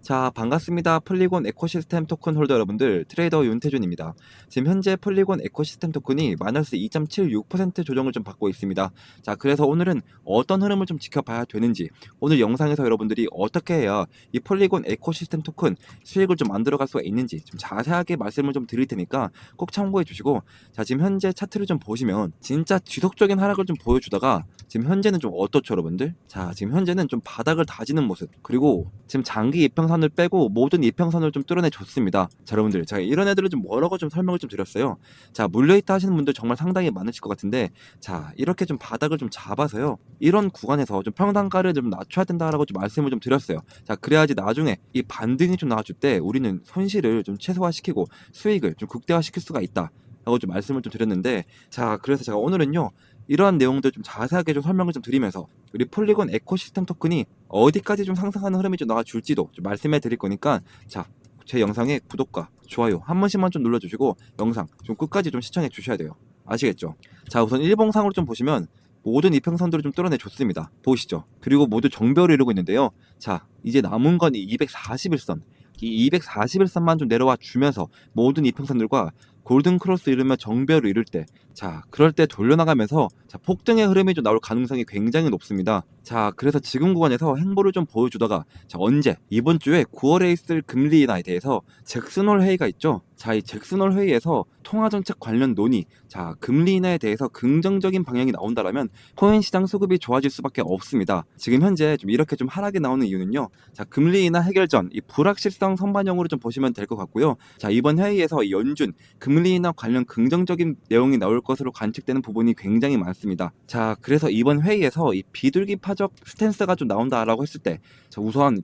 자, 반갑습니다. 폴리곤 에코시스템 토큰 홀더 여러분들, 트레이더 윤태준입니다. 지금 현재 폴리곤 에코시스템 토큰이 마이너스 2.76% 조정을 좀 받고 있습니다. 자, 그래서 오늘은 어떤 흐름을 좀 지켜봐야 되는지, 오늘 영상에서 여러분들이 어떻게 해야 이 폴리곤 에코시스템 토큰 수익을 좀 만들어갈 수가 있는지 좀 자세하게 말씀을 좀 드릴 테니까 꼭 참고해 주시고, 자, 지금 현재 차트를 좀 보시면 진짜 지속적인 하락을 좀 보여주다가 지금 현재는 좀 어떻죠, 여러분들? 자, 지금 현재는 좀 바닥을 다지는 모습, 그리고 지금 장기 이평선을 빼고 모든 이평선을 좀 뚫어내 줬습니다. 자, 여러분들, 제가 이런 애들을 좀 뭐라고 좀 설명을 좀 드렸어요. 자, 물려있다 하시는 분들 정말 상당히 많으실 것 같은데, 자, 이렇게 좀 바닥을 좀 잡아서요, 이런 구간에서 좀 평단가를 좀 낮춰야 된다라고 좀 말씀을 좀 드렸어요. 자, 그래야지 나중에 이 반등이 좀 나와줄 때 우리는 손실을 좀 최소화시키고 수익을 좀 극대화시킬 수가 있다 라고 좀 말씀을 좀 드렸는데, 자, 그래서 제가 오늘은요, 이러한 내용들 좀 자세하게 좀 설명을 좀 드리면서 우리 폴리곤 에코시스템 토큰이 어디까지 좀 상승하는 흐름이 좀 나와줄지도 좀 말씀해 드릴 거니까, 자, 제 영상에 구독과 좋아요 한 번씩만 좀 눌러주시고 영상 좀 끝까지 좀 시청해 주셔야 돼요. 아시겠죠? 자, 우선 일봉상으로 좀 보시면 모든 이평선들을 좀 뚫어내 줬습니다. 보이시죠? 그리고 모두 정배열을 이루고 있는데요. 자, 이제 남은 건 이 241선, 이 241선만 좀 내려와 주면서 모든 이평선들과 골든 크로스 이루며 정배열을 이룰 때, 자, 그럴 때 돌려나가면서 자, 폭등의 흐름이 좀 나올 가능성이 굉장히 높습니다. 자, 그래서 지금 구간에서 행보를 좀 보여주다가, 자, 언제 이번 주에 9월에 있을 금리 인하에 대해서 잭슨홀 회의가 있죠. 자, 이 잭슨홀 회의에서 통화정책 관련 논의, 자, 금리 인하에 대해서 긍정적인 방향이 나온다라면 코인 시장 수급이 좋아질 수밖에 없습니다. 지금 현재 좀 이렇게 좀 하락이 나오는 이유는요, 자, 금리 인하 해결 전 이 불확실성 선반영으로 좀 보시면 될 것 같고요. 자, 이번 회의에서 연준 금리 인하 관련 긍정적인 내용이 나올 것으로 관측되는 부분이 굉장히 많습니다. 자, 그래서 이번 회의에서 이 비둘기파적 스탠스가 좀 나온다라고 했을 때, 자, 우선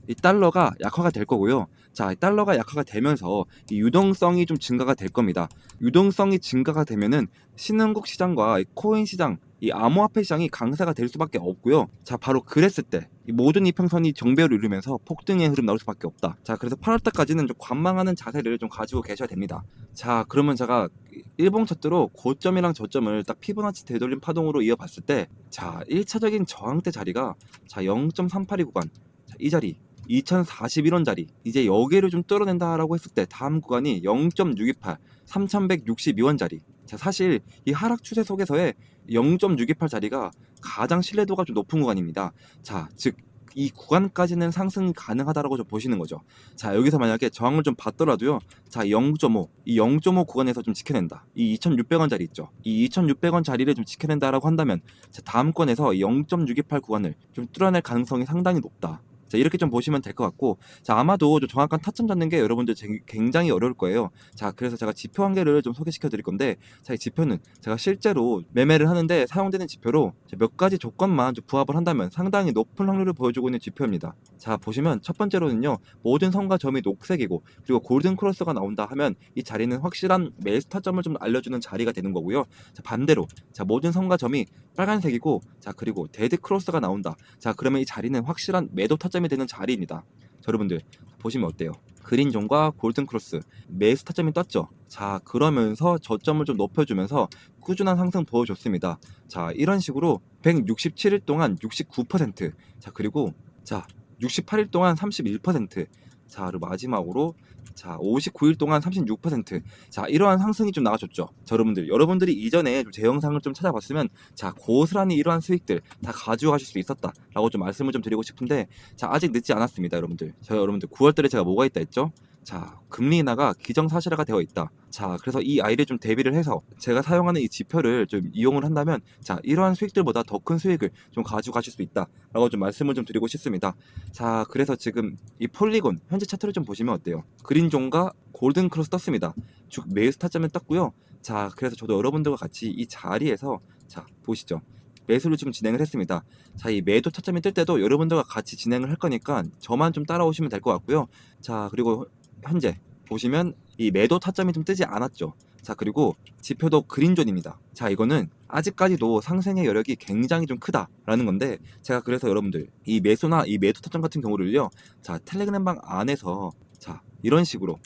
이 달러가 약화가 될 거고요. 자, 이 달러가 약화가 되면서 이 유동성이 좀 증가가 될 겁니다. 유동성이 증가가 되면은 신흥국 시장과 이 코인 시장, 이 암호화폐 시장이 강세가 될 수밖에 없고요. 자, 바로 그랬을 때 이 모든 이평선이 정배열을 이루면서 폭등의 흐름 나올 수밖에 없다. 자, 그래서 8월달까지는 좀 관망하는 자세를 좀 가지고 계셔야 됩니다. 자, 그러면 제가 일봉 차트로 고점이랑 저점을 딱 피보나치 되돌림 파동으로 이어봤을 때, 자, 1차적인 저항대 자리가, 자, 0.382 구간, 자, 이 자리 2041원 자리, 이제 여기를 좀 뚫어낸다라고 했을 때 다음 구간이 0.628 3162원 자리. 자, 사실 이 하락 추세 속에서의 0.628 자리가 가장 신뢰도가 좀 높은 구간입니다. 자, 즉 이 구간까지는 상승이 가능하다라고 좀 보시는 거죠. 자, 여기서 만약에 저항을 좀 받더라도요, 자, 0.5, 이 0.5 구간에서 좀 지켜낸다. 이 2,600원 자리 있죠. 이 2,600원 자리를 좀 지켜낸다라고 한다면, 자, 다음 건에서 0.628 구간을 좀 뚫어낼 가능성이 상당히 높다. 자, 이렇게 좀 보시면 될 것 같고, 자, 아마도 좀 정확한 타점 잡는 게 여러분들 굉장히 어려울 거예요. 자, 그래서 제가 지표 한 개를 좀 소개시켜 드릴 건데, 자, 이 지표는 제가 실제로 매매를 하는데 사용되는 지표로 몇 가지 조건만 좀 부합을 한다면 상당히 높은 확률을 보여주고 있는 지표입니다. 자, 보시면 첫 번째로는요, 모든 선과 점이 녹색이고 그리고 골든 크로스가 나온다 하면 이 자리는 확실한 매수 타점을 좀 알려주는 자리가 되는 거고요. 자, 반대로, 자, 모든 선과 점이 빨간색이고, 자, 그리고 데드 크로스가 나온다. 자, 그러면 이 자리는 확실한 매도 타점이 되는 자리입니다. 자, 여러분들 보시면 어때요? 그린존과 골든 크로스 매수 타점이 떴죠. 자, 그러면서 저점을 좀 높여주면서 꾸준한 상승 보여줬습니다. 자, 이런 식으로 167일 동안 69%, 자, 그리고 자, 68일 동안 31%, 자, 그리고 마지막으로 자, 59일 동안 36%. 자, 이러한 상승이 좀 나와줬죠. 자, 여러분들이 이전에 제 영상을 좀 찾아봤으면, 자, 고스란히 이러한 수익들 다 가지고 가실 수 있었다 라고 좀 말씀을 좀 드리고 싶은데, 자, 아직 늦지 않았습니다, 여러분들. 자, 여러분들 9월달에 제가 뭐가 있다 했죠? 자, 금리 인하가 기정사실화가 되어 있다. 자, 그래서 이 아이를 좀 대비를 해서 제가 사용하는 이 지표를 좀 이용을 한다면, 자, 이러한 수익들보다 더 큰 수익을 좀 가지고 가실 수 있다 라고 좀 말씀을 좀 드리고 싶습니다. 자, 그래서 지금 이 폴리곤 현재 차트를 좀 보시면 어때요? 그린존과 골든 크로스 떴습니다. 즉 매수 타점을 떴고요. 자, 그래서 저도 여러분들과 같이 이 자리에서, 자, 보시죠, 매수를 좀 진행을 했습니다. 자, 이 매도 타점이 뜰 때도 여러분들과 같이 진행을 할 거니까 저만 좀 따라오시면 될 것 같고요. 자, 그리고 현재 보시면 이 매도 타점이 좀 뜨지 않았죠. 자, 그리고 지표도 그린존입니다. 자, 이거는 아직까지도 상승의 여력이 굉장히 좀 크다라는 건데, 제가 그래서 여러분들 이 매수나 이 매도 타점 같은 경우를요, 자, 텔레그램방 안에서, 자, 이런 식으로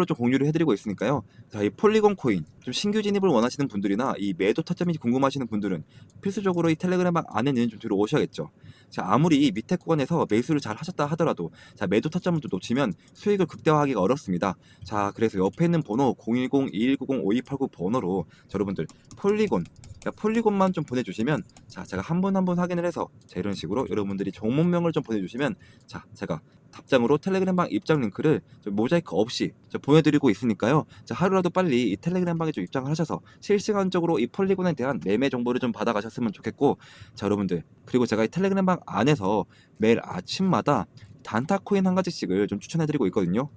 좀 공유를 해드리고 있으니까요. 자, 이 폴리곤 코인 좀 신규 진입을 원하시는 분들이나 이 매도 타점이 궁금하시는 분들은 필수적으로 이 텔레그램방 안에는 좀 들어오셔야겠죠. 자, 아무리 이 밑에 구간에서 매수를 잘 하셨다 하더라도 자, 매도 타점을 또 놓치면 수익을 극대화하기가 어렵습니다. 자, 그래서 옆에 있는 번호 010-2190-5289 번호로 자, 여러분들 폴리곤, 자, 폴리곤만 좀 보내주시면 자, 제가 한 번 한 번 확인을 해서 자, 이런 식으로 여러분들이 종목명을 좀 보내주시면 자, 제가 답장으로 텔레그램방 입장 링크를 모자이크 없이 보내드리고 있으니까요. 자, 하루라도 빨리 이 텔레그램방에 좀 입장을 하셔서 실시간적으로 이 폴리곤에 대한 매매 정보를 좀 받아가셨으면 좋겠고, 자, 여러분들 그리고 제가 이 텔레그램방 안에서 매일 아침마다 단타 코인 한 가지씩을 좀 추천해드리고 있거든요.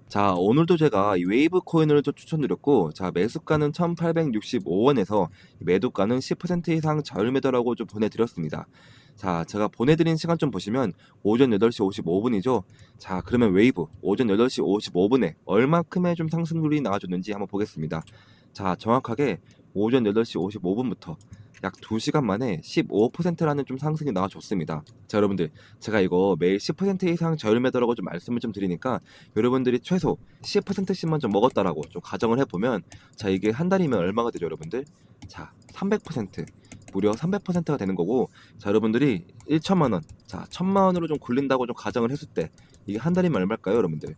자, 오늘도 제가 이 웨이브 코인을 좀 추천드렸고, 자, 매수가는 1865원에서 매도가는 10% 이상 자율 매도라고 좀 보내드렸습니다. 자, 제가 보내드린 시간 좀 보시면 오전 8시 55분이죠. 자, 그러면 웨이브 오전 8시 55분에 얼마큼의 좀 상승률이 나와줬는지 한번 보겠습니다. 자, 정확하게 오전 8시 55분부터 약 2시간 만에 15%라는 좀 상승이 나와줬습니다. 자, 여러분들 제가 이거 매일 10% 이상 저율 매도라고 좀 말씀을 좀 드리니까 여러분들이 최소 10%씩만 좀 먹었다라고 좀 가정을 해보면 자, 이게 한 달이면 얼마가 되죠, 여러분들? 자, 300%, 무려 300%가 되는 거고, 자, 여러분들이 1천만 원, 자, 1천만 원으로 좀 굴린다고 좀 가정을 했을 때 이게 한 달이면 얼마일까요, 여러분들?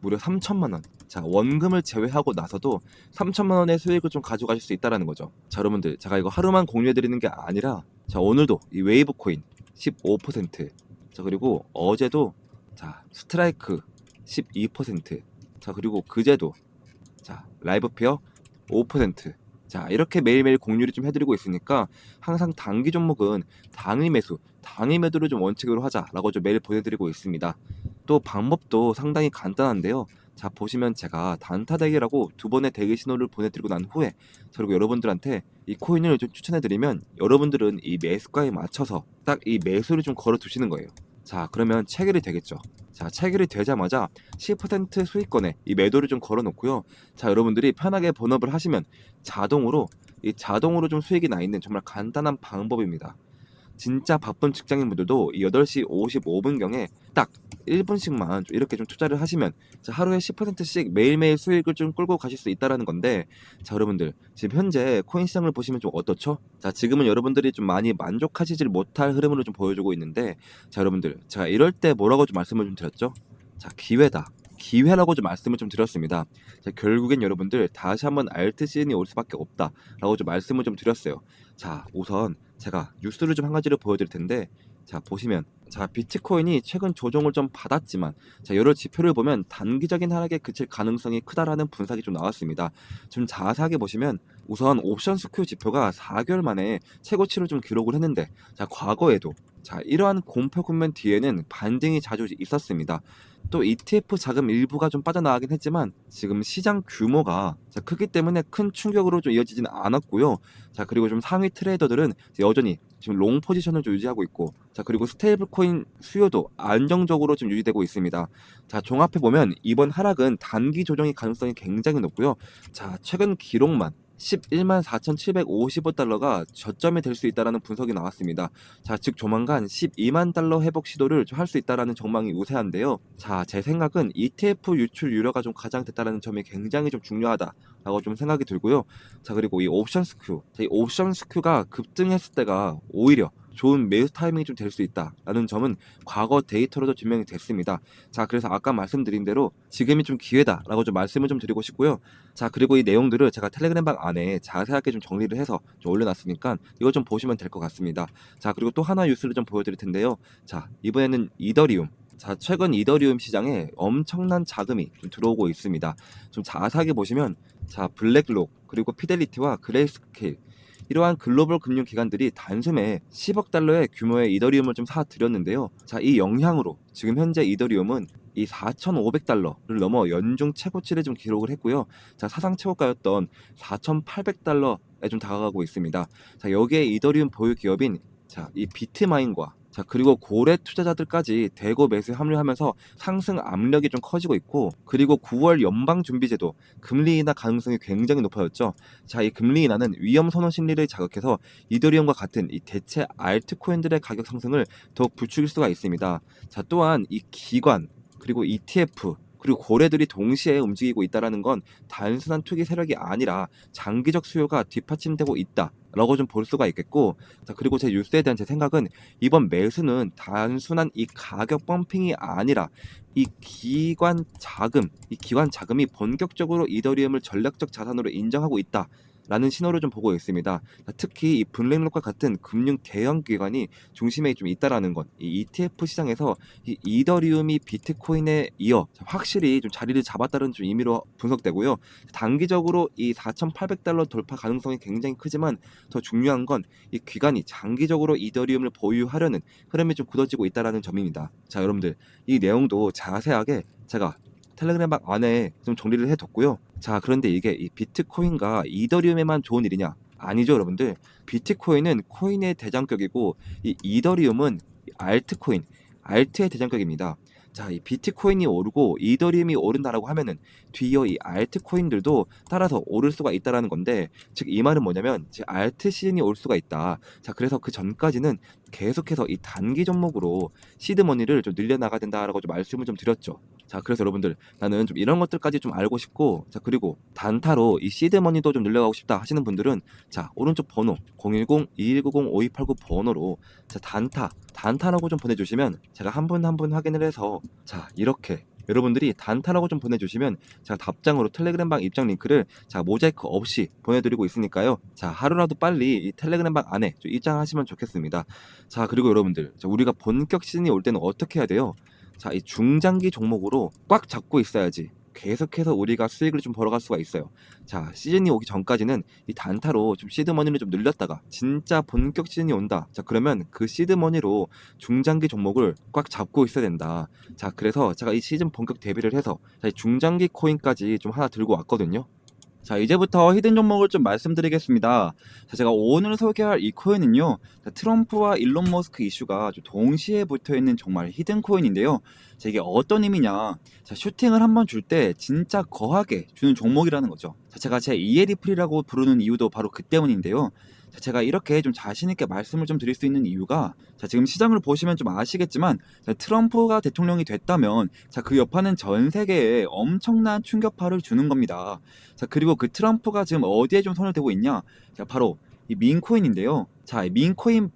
무려 3천만 원. 자, 원금을 제외하고 나서도 3천만 원의 수익을 좀 가져가실 수 있다라는 거죠. 자, 여러분들 제가 이거 하루만 공유해 드리는 게 아니라 자, 오늘도 이 웨이브 코인 15%, 자, 그리고 어제도 자, 스트라이크 12%, 자, 그리고 그제도 자, 라이브 페어 5%, 자, 이렇게 매일매일 공유를 좀 해드리고 있으니까 항상 단기 종목은 당일 매수, 당일 매도를 좀 원칙으로 하자라고 좀 매일 보내드리고 있습니다. 또 방법도 상당히 간단한데요. 자, 보시면 제가 단타 대기라고 2번의 대기 신호를 보내드리고 난 후에 그리고 여러분들한테 이 코인을 좀 추천해드리면 여러분들은 이 매수가에 맞춰서 딱 이 매수를 좀 걸어 두시는 거예요. 자, 그러면 체결이 되겠죠. 자, 체결이 되자마자 10% 수익권에 이 매도를 좀 걸어 놓고요. 자, 여러분들이 편하게 본업을 하시면 자동으로 좀 수익이 나 있는 정말 간단한 방법입니다. 진짜 바쁜 직장인분들도 이 8시 55분경에 딱 1분씩만 이렇게 좀 투자를 하시면 자, 하루에 10%씩 매일매일 수익을 좀 끌고 가실 수 있다라는 건데, 자, 여러분들 지금 현재 코인 시장을 보시면 좀 어떻죠? 자, 지금은 여러분들이 좀 많이 만족하시질 못할 흐름으로 좀 보여주고 있는데, 자, 여러분들 제가 이럴 때 뭐라고 좀 말씀을 좀 드렸죠? 자, 기회다. 기회라고 좀 말씀을 좀 드렸습니다. 자, 결국엔 여러분들 다시 한번 알트 시즌이 올 수밖에 없다라고 좀 말씀을 좀 드렸어요. 자, 우선 제가 뉴스를 좀 한 가지를 보여드릴 텐데, 자, 보시면 자, 비트코인이 최근 조정을 좀 받았지만 자, 여러 지표를 보면 단기적인 하락에 그칠 가능성이 크다라는 분석이 좀 나왔습니다. 좀 자세하게 보시면 우선 옵션 스큐 지표가 4개월 만에 최고치를 좀 기록을 했는데, 자, 과거에도 자, 이러한 공포 국면 뒤에는 반등이 자주 있었습니다. 또 ETF 자금 일부가 좀 빠져나가긴 했지만 지금 시장 규모가 자, 크기 때문에 큰 충격으로 좀 이어지진 않았고요. 자, 그리고 좀 상위 트레이더들은 여전히 지금 롱 포지션을 좀 유지하고 있고, 자, 그리고 스테이블 코인 수요도 안정적으로 좀 유지되고 있습니다. 자, 종합해 보면 이번 하락은 단기 조정의 가능성이 굉장히 높고요. 자, 최근 기록만 11만 4,755달러가 저점이 될 수 있다라는 분석이 나왔습니다. 자, 즉 조만간 12만 달러 회복 시도를 할 수 있다라는 전망이 우세한데요. 자, 제 생각은 ETF 유출 유료가 좀 가장 됐다라는 점이 굉장히 좀 중요하다라고 좀 생각이 들고요. 자, 그리고 이 옵션 스큐, 이 옵션 스큐가 급등했을 때가 오히려 좋은 매수 타이밍이 좀 될 수 있다라는 점은 과거 데이터로도 증명이 됐습니다. 자, 그래서 아까 말씀드린 대로 지금이 좀 기회다라고 좀 말씀을 좀 드리고 싶고요. 자, 그리고 이 내용들을 제가 텔레그램방 안에 자세하게 좀 정리를 해서 좀 올려놨으니까 이거 좀 보시면 될 것 같습니다. 자, 그리고 또 하나 뉴스를 좀 보여드릴 텐데요. 자, 이번에는 이더리움. 자, 최근 이더리움 시장에 엄청난 자금이 좀 들어오고 있습니다. 좀 자세하게 보시면 자, 블랙록 그리고 피델리티와 그레이스케일 이러한 글로벌 금융 기관들이 단숨에 10억 달러의 규모의 이더리움을 좀 사들였는데요. 자, 이 영향으로 지금 현재 이더리움은 이 4,500달러를 넘어 연중 최고치를 좀 기록을 했고요. 자, 사상 최고가였던 4,800달러에 좀 다가가고 있습니다. 자, 여기에 이더리움 보유 기업인 자, 이 비트마인과 자, 그리고 고래 투자자들까지 대거 매수에 합류하면서 상승 압력이 좀 커지고 있고, 그리고 9월 연방준비제도 금리 인하 가능성이 굉장히 높아졌죠. 자, 이 금리 인하는 위험 선호 심리를 자극해서 이더리움과 같은 이 대체 알트코인들의 가격 상승을 더욱 부추길 수가 있습니다. 자, 또한 이 기관 그리고 ETF 그리고 고래들이 동시에 움직이고 있다는 건 단순한 투기 세력이 아니라 장기적 수요가 뒷받침되고 있다라고 좀 볼 수가 있겠고, 자 그리고 제 뉴스에 대한 제 생각은 이번 매수는 단순한 이 가격 펌핑이 아니라 이 기관 자금이 본격적으로 이더리움을 전략적 자산으로 인정하고 있다. 라는 신호를 좀 보고 있습니다. 특히 이 블랙록과 같은 금융 대형 기관이 중심에 좀 있다라는 것, 이 ETF 시장에서 이 이더리움이 비트코인에 이어 확실히 좀 자리를 잡았다는 좀 의미로 분석되고요. 단기적으로 이 4,800달러 돌파 가능성이 굉장히 크지만 더 중요한 건 이 기관이 장기적으로 이더리움을 보유하려는 흐름이 좀 굳어지고 있다라는 점입니다. 자, 여러분들 이 내용도 자세하게 제가 텔레그램 안에 좀 정리를 해뒀고요. 자, 그런데 이게 이 비트코인과 이더리움에만 좋은 일이냐? 아니죠, 여러분들. 비트코인은 코인의 대장격이고 이 이더리움은 알트코인, 알트의 대장격입니다. 자, 이 비트코인이 오르고 이더리움이 오른다라고 하면은 뒤이어 이 알트코인들도 따라서 오를 수가 있다라는 건데, 즉 이 말은 뭐냐면 즉 알트 시즌이 올 수가 있다. 자, 그래서 그 전까지는 계속해서 이 단기 종목으로 시드머니를 좀 늘려나가야 된다라고 좀 말씀을 좀 드렸죠. 자, 그래서 여러분들 나는 좀 이런 것들까지 좀 알고 싶고, 자 그리고 단타로 이 시드머니도 좀 늘려가고 싶다 하시는 분들은 자 오른쪽 번호 010-2190-5289 번호로 자 단타라고 좀 보내주시면 제가 한 분 한 분 확인을 해서 자 이렇게 여러분들이 단타라고 좀 보내주시면 제가 답장으로 텔레그램방 입장 링크를 자 모자이크 없이 보내드리고 있으니까요. 자 하루라도 빨리 이 텔레그램방 안에 좀 입장하시면 좋겠습니다. 자 그리고 여러분들 자, 우리가 본격 시즌이 올 때는 어떻게 해야 돼요? 자, 이 중장기 종목으로 꽉 잡고 있어야지 계속해서 우리가 수익을 좀 벌어갈 수가 있어요. 자, 시즌이 오기 전까지는 이 단타로 좀 시드머니를 좀 늘렸다가 진짜 본격 시즌이 온다. 자, 그러면 그 시드머니로 중장기 종목을 꽉 잡고 있어야 된다. 자, 그래서 제가 이 시즌 본격 대비를 해서 자, 이 중장기 코인까지 좀 하나 들고 왔거든요. 자, 이제부터 히든 종목을 좀 말씀드리겠습니다. 자, 제가 오늘 소개할 이 코인은요, 자, 트럼프와 일론 머스크 이슈가 좀 동시에 붙어 있는 정말 히든 코인인데요. 자, 이게 어떤 의미냐? 자, 슈팅을 한번 줄 때 진짜 거하게 주는 종목이라는 거죠. 자, 제가 제 이에리플이라고 부르는 이유도 바로 그 때문인데요. 자, 제가 이렇게 좀 자신있게 말씀을 좀 드릴 수 있는 이유가 자, 지금 시장을 보시면 좀 아시겠지만 자, 트럼프가 대통령이 됐다면 자, 그 여파는 전 세계에 엄청난 충격파를 주는 겁니다. 자, 그리고 그 트럼프가 지금 어디에 좀 손을 대고 있냐? 자, 바로 이 민코인인데요. 자, 이 민코인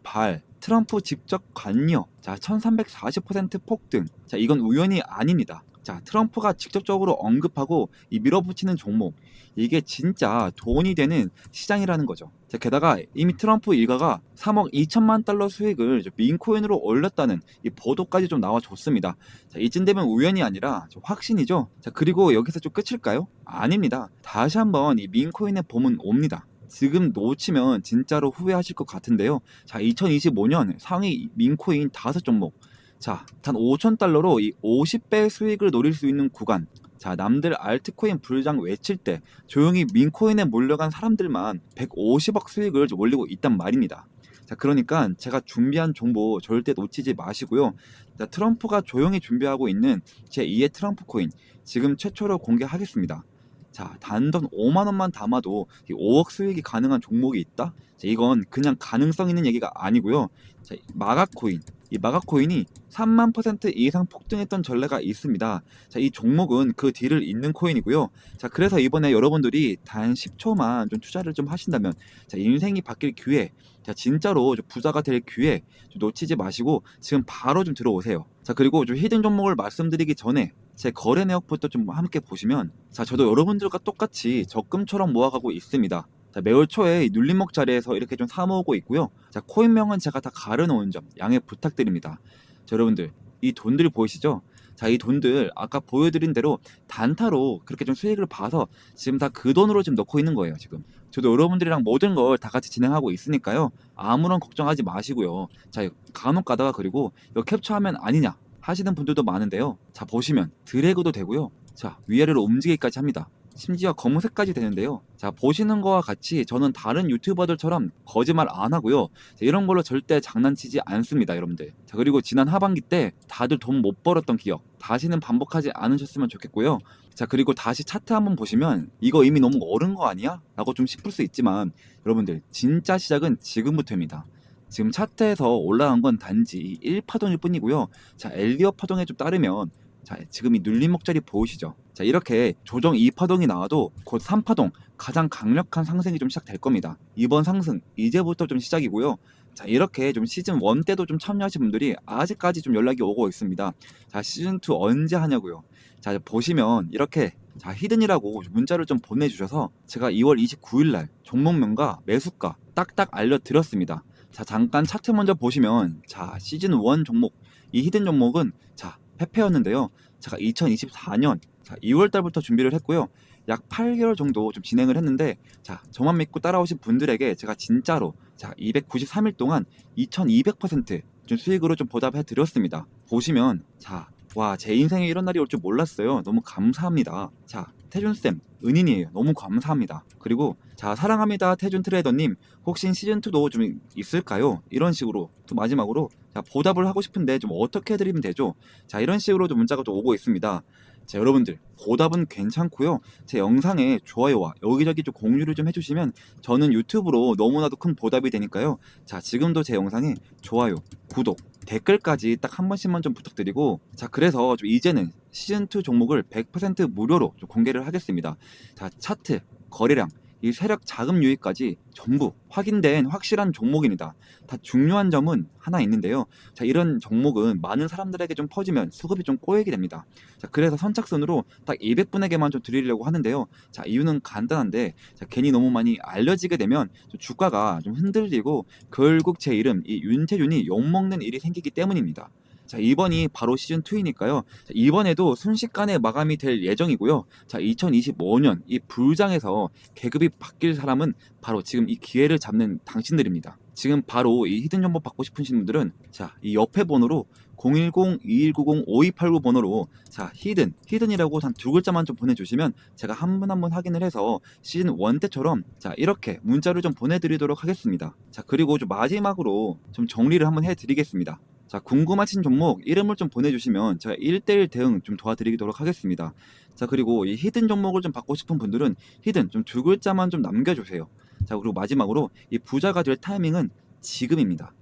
트럼프 직접 관여. 자, 1340% 폭등. 자, 이건 우연이 아닙니다. 자, 트럼프가 직접적으로 언급하고 이 밀어붙이는 종목. 이게 진짜 돈이 되는 시장이라는 거죠. 자, 게다가 이미 트럼프 일가가 3억 2천만 달러 수익을 민코인으로 올렸다는 이 보도까지 좀 나와줬습니다. 자, 이쯤 되면 우연이 아니라 좀 확신이죠. 자, 그리고 여기서 좀 끝일까요? 아닙니다. 다시 한번 이 민코인의 봄은 옵니다. 지금 놓치면 진짜로 후회하실 것 같은데요. 자, 2025년 상위 민코인 5종목. 자, 단 5,000달러로 이 50배 수익을 노릴 수 있는 구간. 자, 남들 알트코인 불장 외칠 때 조용히 민코인에 몰려간 사람들만 150억 수익을 올리고 있단 말입니다. 자, 그러니까 제가 준비한 정보 절대 놓치지 마시고요. 자, 트럼프가 조용히 준비하고 있는 제2의 트럼프 코인 지금 최초로 공개하겠습니다. 자, 단돈 5만 원만 담아도 5억 수익이 가능한 종목이 있다? 자, 이건 그냥 가능성 있는 얘기가 아니고요. 자, 마가코인. 이 마가코인이 3만% 이상 폭등했던 전례가 있습니다. 자, 이 종목은 그 뒤를 잇는 코인이고요. 자, 그래서 이번에 여러분들이 단 10초만 좀 투자를 좀 하신다면, 자, 인생이 바뀔 기회, 자, 진짜로 좀 부자가 될 기회 좀 놓치지 마시고 지금 바로 좀 들어오세요. 자, 그리고 좀 히든 종목을 말씀드리기 전에 제 거래 내역부터 좀 함께 보시면, 자, 저도 여러분들과 똑같이 적금처럼 모아가고 있습니다. 자, 매월 초에 눌림목 자리에서 이렇게 좀 사모으고 있고요. 자, 코인명은 제가 다 가려놓은 점 양해 부탁드립니다. 자, 여러분들 이 돈들 보이시죠? 자, 이 돈들 아까 보여드린 대로 단타로 그렇게 좀 수익을 봐서 지금 다 그 돈으로 지금 넣고 있는 거예요. 지금 저도 여러분들이랑 모든 걸 다 같이 진행하고 있으니까요. 아무런 걱정하지 마시고요. 자, 간혹 가다가 그리고 이거 캡처하면 아니냐 하시는 분들도 많은데요. 자, 보시면 드래그도 되고요. 자, 위아래로 움직이기까지 합니다. 심지어 검은색까지 되는데요. 자, 보시는 거와 같이 저는 다른 유튜버들처럼 거짓말 안 하고요. 자, 이런 걸로 절대 장난치지 않습니다, 여러분들. 자, 그리고 지난 하반기 때 다들 돈 못 벌었던 기억 다시는 반복하지 않으셨으면 좋겠고요. 자, 그리고 다시 차트 한번 보시면 이거 이미 너무 어른 거 아니야? 라고 좀 싶을 수 있지만 여러분들 진짜 시작은 지금부터입니다. 지금 차트에서 올라간 건 단지 1파동일 뿐이고요. 자, 엘리엇 파동에 좀 따르면 자, 지금 이 눌림 목자리 보이시죠? 자, 이렇게 조정 2파동이 나와도 곧 3파동 가장 강력한 상승이 좀 시작될 겁니다. 이번 상승 이제부터 좀 시작이고요. 자, 이렇게 좀 시즌 1 때도 좀 참여하신 분들이 아직까지 좀 연락이 오고 있습니다. 자, 시즌 2 언제 하냐고요. 자, 보시면 이렇게 자, 히든이라고 문자를 좀 보내주셔서 제가 2월 29일 날 종목명과 매수가 딱딱 알려드렸습니다. 자, 잠깐 차트 먼저 보시면 자, 시즌 1 종목 이 히든 종목은 자, 패패였는데요. 제가 2024년 자, 2월 달부터 준비를 했고요. 약 8개월 정도 좀 진행을 했는데 자, 저만 믿고 따라오신 분들에게 제가 진짜로 자, 293일 동안 2200%좀 수익으로 좀 보답해 드렸습니다. 보시면 자, 와, 제 인생에 이런 날이 올 줄 몰랐어요. 너무 감사합니다. 자, 태준쌤, 은인이에요. 너무 감사합니다. 그리고 자, 사랑합니다. 태준 트레이더님, 혹시 시즌2도 좀 있을까요? 이런 식으로 또 마지막으로 자, 보답을 하고 싶은데 좀 어떻게 해드리면 되죠? 자, 이런 식으로 좀 문자가 좀 오고 있습니다. 자, 여러분들 보답은 괜찮고요. 제 영상에 좋아요와 여기저기 좀 공유를 좀 해주시면 저는 유튜브로 너무나도 큰 보답이 되니까요. 자, 지금도 제 영상에 좋아요, 구독, 댓글까지 딱 한 번씩만 좀 부탁드리고 자, 그래서 좀 이제는 시즌2 종목을 100% 무료로 좀 공개를 하겠습니다. 자, 차트, 거래량, 이 세력 자금 유입까지 전부 확인된 확실한 종목입니다. 다 중요한 점은 하나 있는데요. 자, 이런 종목은 많은 사람들에게 좀 퍼지면 수급이 좀 꼬이게 됩니다. 자, 그래서 선착순으로 딱 200분에게만 좀 드리려고 하는데요. 자, 이유는 간단한데 자, 괜히 너무 많이 알려지게 되면 좀 주가가 좀 흔들리고 결국 제 이름 이 윤태준이 욕먹는 일이 생기기 때문입니다. 자, 이번이 바로 시즌2이니까요. 이번에도 순식간에 마감이 될 예정이고요. 자, 2025년 이 불장에서 계급이 바뀔 사람은 바로 지금 이 기회를 잡는 당신들입니다. 지금 바로 이 히든 정보 받고 싶으신 분들은 자, 이 옆에 번호로 010-2190-5289 번호로 자, 히든이라고 단 두 글자만 좀 보내주시면 제가 한 분 한 분 확인을 해서 시즌 1 때처럼 자, 이렇게 문자를 좀 보내드리도록 하겠습니다. 자, 그리고 좀 마지막으로 좀 정리를 한번 해드리겠습니다. 자, 궁금하신 종목 이름을 좀 보내주시면 제가 1대1 대응 좀 도와드리도록 하겠습니다. 자, 그리고 이 히든 종목을 좀 받고 싶은 분들은 히든 좀 두 글자만 좀 남겨주세요. 자, 그리고 마지막으로 이 부자가 될 타이밍은 지금입니다.